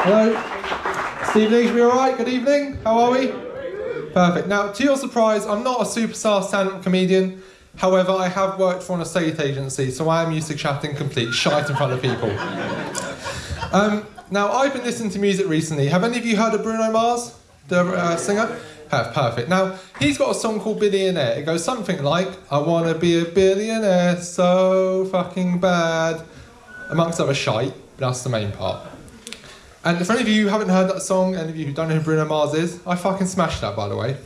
Hello. Steve Leach, we all right? Good evening. How are we? Perfect. Now, to your surprise, I'm not a superstar stand-up comedian. However, I have worked for an estate agency, so I am used to chatting complete shite in front of people. Now, I've been listening to music recently. Have any of you heard of Bruno Mars, the singer? Have, perfect. Now, he's got a song called Billionaire. It goes something like, I want to be a billionaire so fucking bad, amongst other shite, but that's the main part. And for any of you who haven't heard that song, any of you who don't know who Bruno Mars is, I fucking smashed that, by the way.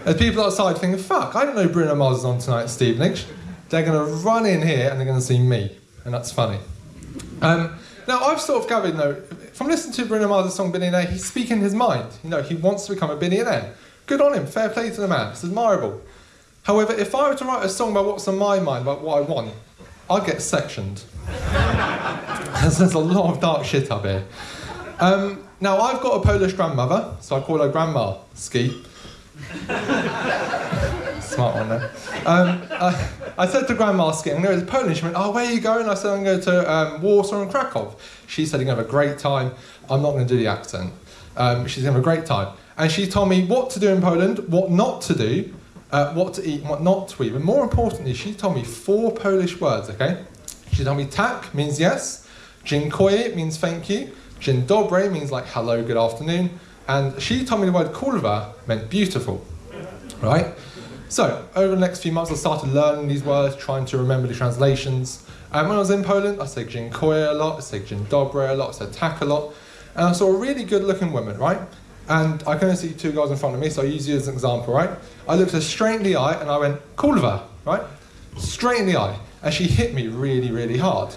There's people outside thinking, fuck, I don't know Bruno Mars is on tonight, Steve Lynch. They're going to run in here and they're going to see me, and that's funny. Now, I've sort of gathered, from listening to Bruno Mars' song Billionaire, he's speaking his mind. He wants to become a billionaire. Good on him, fair play to the man, it's admirable. However, if I were to write a song about what's on my mind, about what I want, I'd get sectioned. There's a lot of dark shit up here. Now, I've got a Polish grandmother, so I call her Grandma Ski. Smart one there. I said to Grandma Ski, I'm going to Poland. She went, oh, where are you going? I said, I'm going to Warsaw and Krakow. She said, you're going to have a great time. I'm not going to do the accent. She's going to have a great time. And she told me what to do in Poland, what not to do, what to eat and what not to eat. But more importantly, she told me 4 Polish words, okay? She told me tak means yes, dziękuję means thank you, dzień dobry means like hello, good afternoon, and she told me the word kurwa meant beautiful, right? So, over the next few months I started learning these words, trying to remember the translations. And when I was in Poland, I said dziękuję a lot, I said dzień dobry a lot, I said tak a lot, and I saw a really good looking woman, right? And I can only see 2 guys in front of me, so I use you as an example, right? I looked her straight in the eye and I went, kurwa, right? Straight in the eye. And she hit me really, really hard.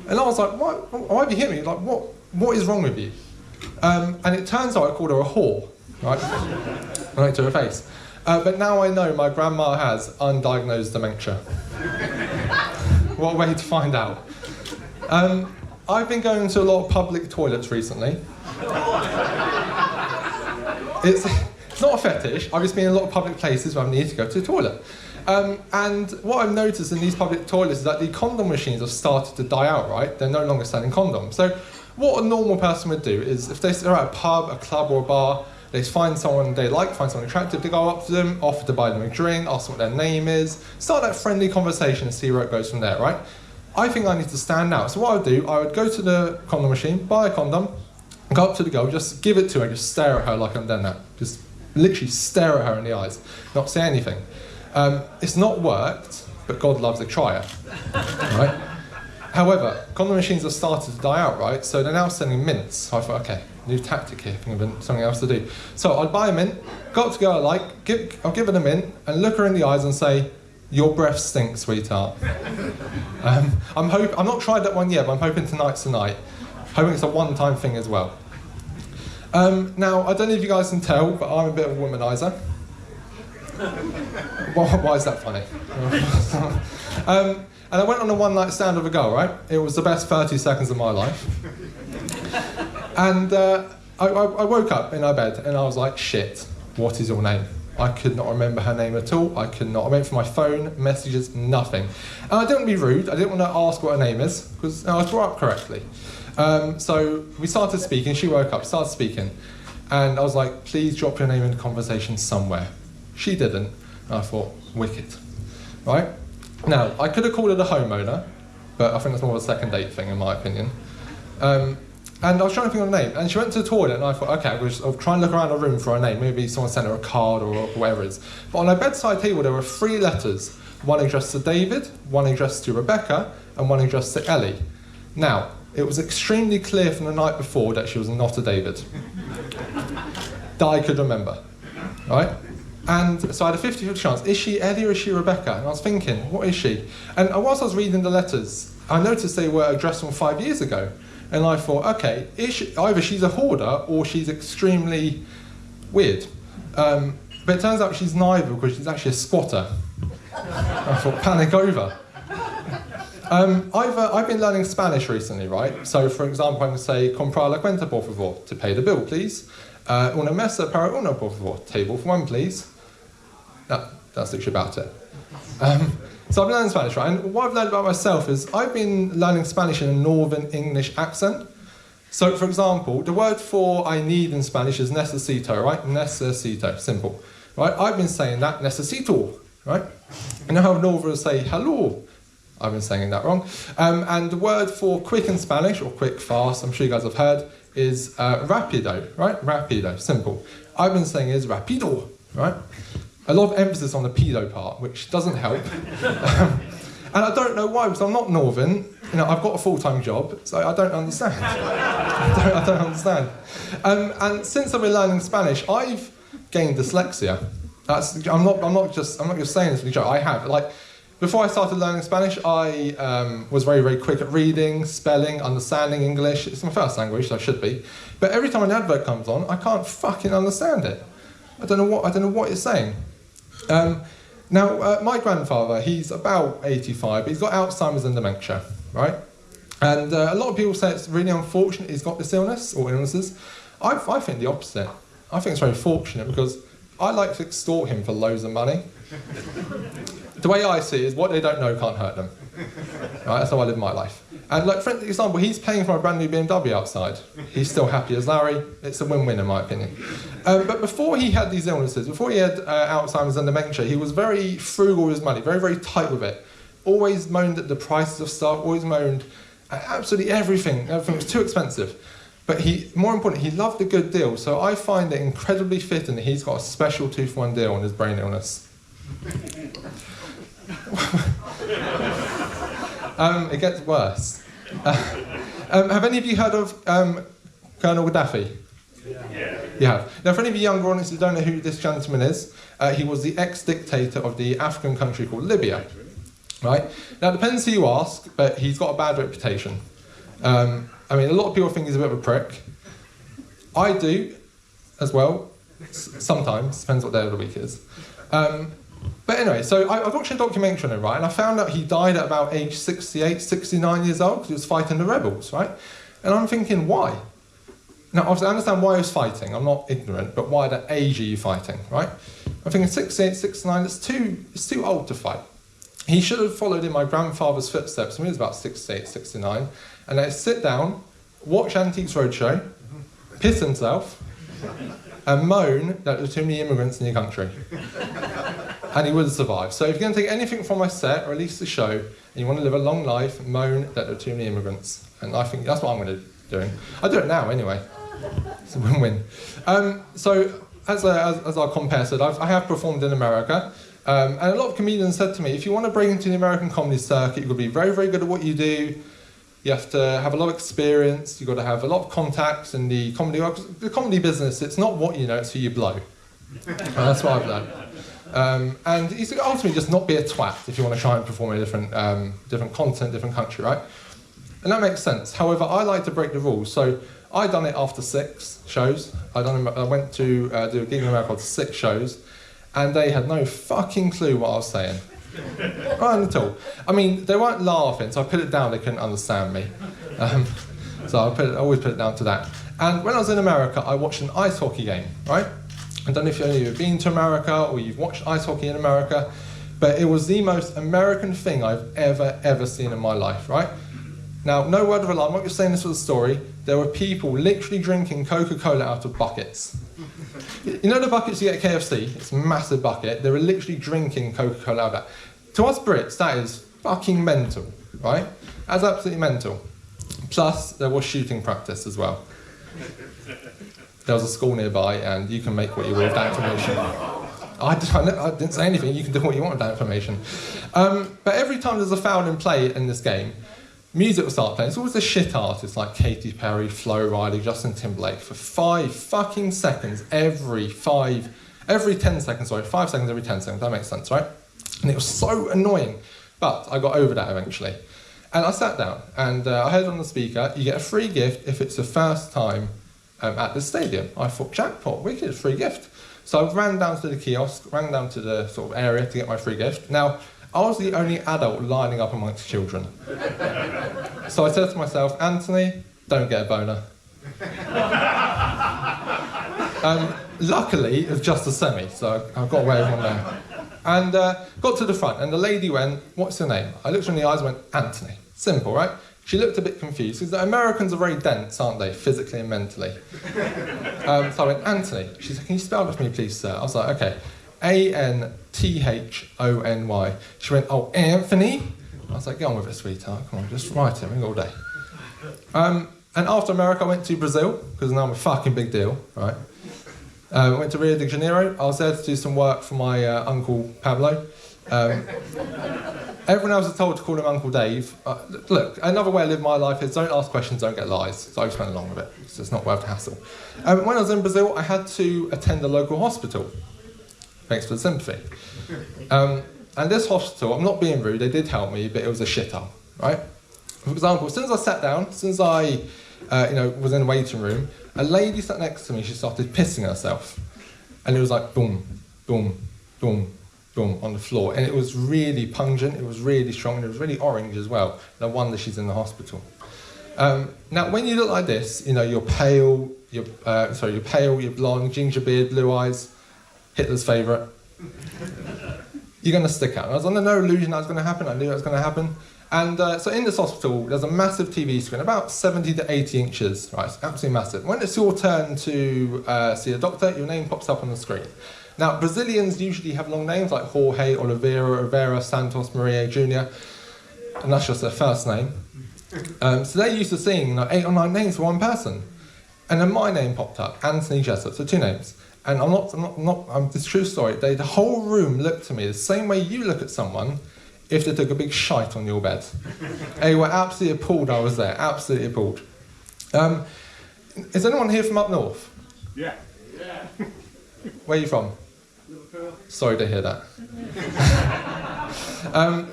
And I was like, why have you hit me? Like, what is wrong with you? And it turns out I called her a whore, right? Right to her face. But now I know my grandma has undiagnosed dementia. What a way to find out. I've been going to a lot of public toilets recently. It's not a fetish, I've just been in a lot of public places where I need to go to the toilet. And what I've noticed in these public toilets is that the condom machines have started to die out, right? They're no longer selling condoms. So what a normal person would do is if they're at a pub, a club or a bar, they find someone they like, find someone attractive, they go up to them, offer to buy them a drink, ask them what their name is, start that friendly conversation and see where it goes from there, right? I think I need to stand out. So what I would do, I would go to the condom machine, buy a condom, go up to the girl, just give it to her, just stare at her like I'm done that. Just literally stare at her in the eyes, not say anything. It's not worked, but God loves a trier, right? However, condom machines have started to die out, right? So they're now selling mints. So I thought, okay, new tactic here, think of something else to do. So I'd buy a mint, go up to a girl I like, I'll give her the mint, and look her in the eyes and say, your breath stinks, sweetheart. I'm not tried that one yet, but I'm hoping tonight's the night. Hoping it's a one-time thing as well. Now, I don't know if you guys can tell, but I'm a bit of a womanizer. Why is that funny? And I went on a one-night stand with a girl, right? It was the best 30 seconds of my life. And I woke up in her bed and I was like, shit, what is your name? I could not remember her name at all. I went for my phone, messages, nothing. And I didn't want to be rude. I didn't want to ask what her name is, because I was brought up correctly. So we started speaking, she woke up, started speaking. And I was like, please drop your name in the conversation somewhere. She didn't. And I thought, wicked. Right? Now, I could have called her the homeowner, but I think that's more of a second date thing in my opinion. And I was trying to think of a name, and she went to the toilet, and I thought, okay, I'll try and look around the room for a name. Maybe someone sent her a card or whatever it is. But on her bedside table, there were 3 letters. One addressed to David, one addressed to Rebecca, and one addressed to Ellie. Now, it was extremely clear from the night before that she was not a David. That I could remember, right? And so I had a 50-50 chance. Is she Ellie or is she Rebecca? And I was thinking, what is she? And whilst I was reading the letters, I noticed they were addressed from 5 years ago. And I thought, okay, either she's a hoarder or she's extremely weird. But it turns out she's neither, because she's actually a squatter. I thought, panic over. I've been learning Spanish recently, right? So, for example, I can say, comprar la cuenta, por favor, to pay the bill, please. Una mesa para uno, por favor, table for 1, please. That's literally about it. So I've learned Spanish, right? And what I've learned about myself is I've been learning Spanish in a Northern English accent. So, for example, the word for I need in Spanish is necesito, right? Necesito, simple. Right? I've been saying that, necesito, right? You know how Northerners say hello? I've been saying that wrong. And the word for quick in Spanish, or quick, fast, I'm sure you guys have heard, is rapido, right? Rapido, simple. I've been saying is rapido, right? A lot of emphasis on the pedo part, which doesn't help. And I don't know why, because I'm not Northern. You know, I've got a full-time job, so I don't understand. I don't understand. And since I've been learning Spanish, I've gained dyslexia. I'm not just saying this for a joke. I have. Like, before I started learning Spanish, I was very, very quick at reading, spelling, understanding English. It's my first language, so I should be. But every time an advert comes on, I can't fucking understand it. I don't know what it's saying. Now, my grandfather, he's about 85, but he's got Alzheimer's and dementia, right? And a lot of people say it's really unfortunate he's got this illness, or illnesses. I think the opposite. I think it's very fortunate, because I like to extort him for loads of money. The way I see it is what they don't know can't hurt them. Right, that's how I live my life. And like, for example, he's paying for a brand new BMW outside. He's still happy as Larry. It's a win-win in my opinion. But before he had these illnesses, before he had Alzheimer's and dementia, he was very frugal with his money, very, very tight with it. Always moaned at the prices of stuff, always moaned at absolutely everything. Everything was too expensive. But more importantly, he loved a good deal. So I find it incredibly fitting that he's got a special 2-for-1 deal on his brain illness. It gets worse. Have any of you heard of Colonel Gaddafi? Yeah. You have. Now, for any of you younger audiences who don't know who this gentleman is, he was the ex-dictator of the African country called Libya. Right? Now, it depends who you ask, but he's got a bad reputation. I mean, a lot of people think he's a bit of a prick. I do, as well. Sometimes, depends what day of the week it is. But anyway, so I watched a documentary on him, right, and I found out he died at about age 68, 69 years old because he was fighting the rebels, right? And I'm thinking, why? Now, obviously, I understand why he was fighting. I'm not ignorant, but why the age are you fighting, right? I'm thinking 68, 69, it's too old to fight. He should have followed in my grandfather's footsteps when he was about 68, 69, and then sit down, watch Antiques Roadshow, piss himself, and moan that there were too many immigrants in your country. And he would have survived. So if you're going to take anything from my set, or at least the show, and you want to live a long life, moan that there are too many immigrants. And I think that's what I'm going to be doing. I do it now anyway. It's a win-win. So as our compere said, I have performed in America. And a lot of comedians said to me, if you want to break into the American comedy circuit, you've got to be very, very good at what you do. You have to have a lot of experience. You've got to have a lot of contacts in the comedy world. The comedy business, it's not what you know, it's who you blow. And that's what I've learned. And you should ultimately just not be a twat if you want to try and perform in a different continent, different country, right? And that makes sense. However, I like to break the rules. So I done it after 6 shows. I went to do a gig in America called 6 shows, and they had no fucking clue what I was saying. Right at all. I mean, they weren't laughing, so I put it down, they couldn't understand me. So I always put it down to that. And when I was in America, I watched an ice hockey game, right? I don't know if any of you have been to America or you've watched ice hockey in America, but it was the most American thing I've ever seen in my life, right? Now, no word of a lie, I'm not just saying this for the story, there were people literally drinking Coca-Cola out of buckets. You know the buckets you get at KFC? It's a massive bucket. They were literally drinking Coca-Cola out of that. To us Brits, that is fucking mental, right? That's absolutely mental. Plus, there was shooting practice as well. There was a school nearby, and you can make what you will with that information. I didn't say anything, you can do what you want with that information. But every time there's a foul in play in this game, music will start playing. It's always the shit artists like Katy Perry, Flo Rida, Justin Timberlake for 5 fucking seconds every 10 seconds, 5 seconds every 10 seconds, that makes sense, right? And it was so annoying, but I got over that eventually. And I sat down, and I heard on the speaker, you get a free gift if it's the first time at the stadium. I thought, jackpot, wicked, free gift. So I ran down to the kiosk, ran down to the sort of area to get my free gift. Now, I was the only adult lining up amongst children. So I said to myself, Anthony, don't get a boner. Luckily, it was just a semi, so I got away with one there. And got to the front, and the lady went, what's your name? I looked her in the eyes and went, Anthony. Simple, right? She looked a bit confused, because the Americans are very dense, aren't they, physically and mentally? So I went, Anthony. She said, can you spell it for me, please, sir? I was like, okay. Anthony. She went, oh, Anthony? I was like, get on with it, sweetheart. Come on, just write it. We got all day. And after America, I went to Brazil, because now I'm a fucking big deal, right? I went to Rio de Janeiro. I was there to do some work for my uncle Pablo. Everyone else is told to call him Uncle Dave. Look, another way I live my life is don't ask questions, don't get lies. So I just went along with it. It's just not worth the hassle. When I was in Brazil, I had to attend a local hospital. Thanks for the sympathy. And this hospital, I'm not being rude, they did help me, but it was a shithole, right? For example, as soon as I sat down, as soon as I was in the waiting room, a lady sat next to me, she started pissing herself. And it was like boom, boom, boom, boom on the floor. And it was really pungent, it was really strong, and it was really orange as well. No wonder she's in the hospital. Now, when you look like this, you're pale, you're blonde, ginger beard, blue eyes, Hitler's favourite. You're going to stick out. And I was under no illusion that was going to happen. I knew that was going to happen. And so in this hospital, there's a massive TV screen, about 70 to 80 inches. Right, it's absolutely massive. When it's your turn to see a doctor, your name pops up on the screen. Now, Brazilians usually have long names like Jorge, Oliveira, Santos, Maria, Jr. And that's just their first name. So they're used to seeing 8 or 9 names for one person. And then my name popped up, Anthony Jessup, so 2 names. And this true story, the whole room looked at me the same way you look at someone if they took a big shite on your bed. They were absolutely appalled I was there, absolutely appalled. Is anyone here from up north? Yeah. Where are you from? Liverpool. Sorry to hear that.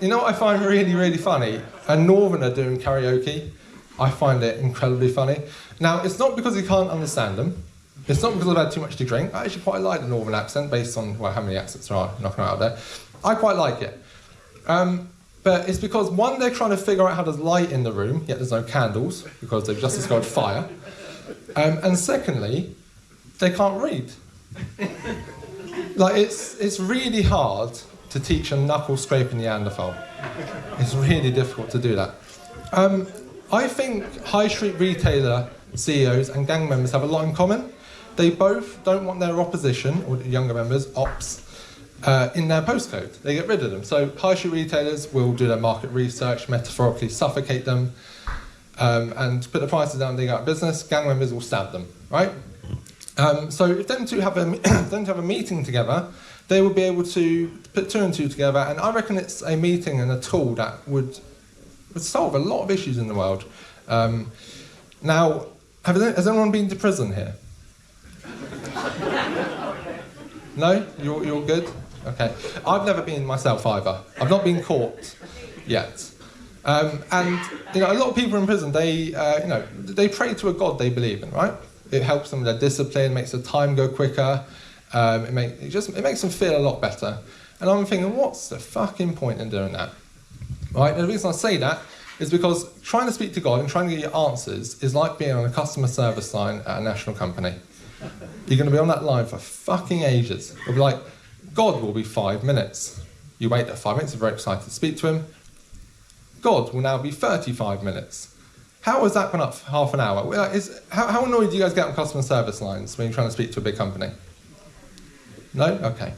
You know what I find really, really funny? A northerner doing karaoke. I find it incredibly funny. Now, it's not because you can't understand them. It's not because I've had too much to drink. I actually quite like the northern accent based on how many accents there are knocking out there. I quite like it. But it's because, one, they're trying to figure out how there's light in the room, yet there's no candles, because they've just discovered fire. And secondly, they can't read. It's really hard to teach a knuckle-scraping Neanderthal. It's really difficult to do that. I think high street retailer CEOs and gang members have a lot in common. They both don't want their opposition, or younger members, ops, in their postcode. They get rid of them. So high street retailers will do their market research, metaphorically suffocate them, and put the prices down, they go out of business. Gang members will stab them, right? So if them two have a meeting together, they will be able to put 2 and 2 together, and I reckon it's a meeting and a tool that would solve a lot of issues in the world. Now, has anyone been to prison here? No? You're good? Okay. I've never been myself either. I've not been caught yet. And a lot of people in prison, they pray to a God they believe in, right? It helps them with their discipline, makes the time go quicker. It makes them feel a lot better. And I'm thinking, what's the fucking point in doing that? Right? And the reason I say that is because trying to speak to God and trying to get your answers is like being on a customer service line at a national company. You're going to be on that line for fucking ages. It'll be like, God will be 5 minutes. You wait that 5 minutes, you're very excited to speak to him. God will now be 35 minutes. How has that gone up for half an hour? How annoyed do you guys get on customer service lines when you're trying to speak to a big company? No? Okay.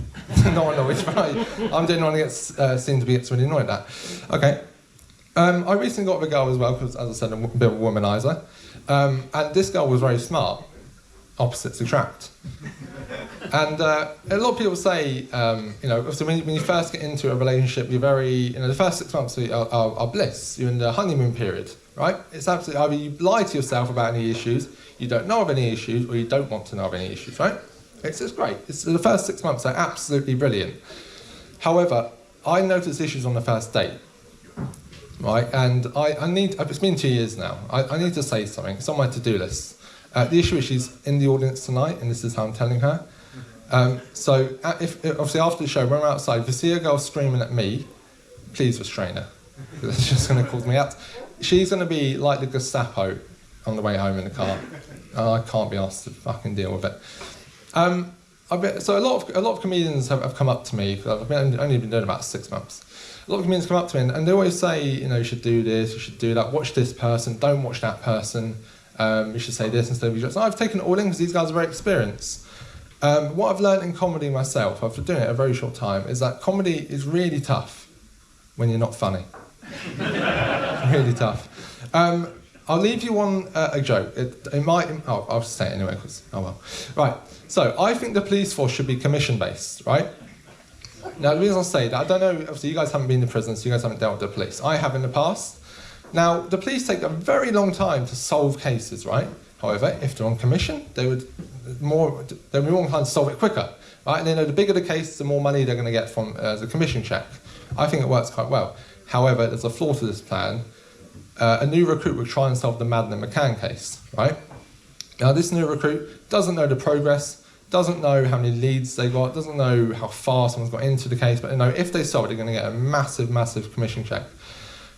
Not annoyed, right? I'm the only one that seems to be really annoyed at that. Okay. I recently got with a girl as well, because, as I said, I'm a bit of a womanizer. And this girl was very smart. Opposites attract. And a lot of people say, so when you first get into a relationship, you're very, the first 6 months are bliss. You're in the honeymoon period, right? It's absolutely, either you lie to yourself about any issues, you don't know of any issues, or you don't want to know of any issues, right? It's great. The first 6 months are absolutely brilliant. However, I notice issues on the first date, right? And it's been 2 years now. I need to say something. It's on my to-do list. The issue is she's in the audience tonight, and this is how I'm telling her. So obviously after the show, when we're outside, if you see a girl screaming at me, please restrain her. It's just going to cause me out. She's going to be like the Gestapo on the way home in the car. I can't be asked to fucking deal with it. So a lot of comedians have come up to me. I've only been doing about 6 months. A lot of comedians come up to me and they always say, you should do this, you should do that, watch this person, don't watch that person, you should say this instead of you. So I've taken it all in because these guys are very experienced. What I've learned in comedy myself, after doing it a very short time, is that comedy is really tough when you're not funny. Really tough. I'll leave you on a joke. It might... Oh, I'll say it anyway, because... Oh, well. Right, so I think the police force should be commission-based, right? Now, the reason I say that, I don't know, obviously you guys haven't been in prison, so you guys haven't dealt with the police. I have in the past. Now, the police take a very long time to solve cases, right? However, if they're on commission, they'd be more inclined to solve it quicker, right? And they know the bigger the case, the more money they're going to get from the commission check. I think it works quite well. However, there's a flaw to this plan. A new recruit will try and solve the Madeleine McCann case, right? Now, this new recruit doesn't know the progress, doesn't know how many leads they got, doesn't know how far someone's got into the case, but they know if they solve it, they're going to get a massive, massive commission check.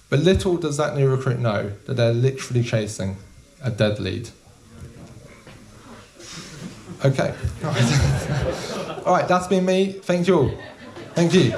But little does that new recruit know that they're literally chasing a dead lead. Okay. All right, that's been me. Thank you all. Thank you.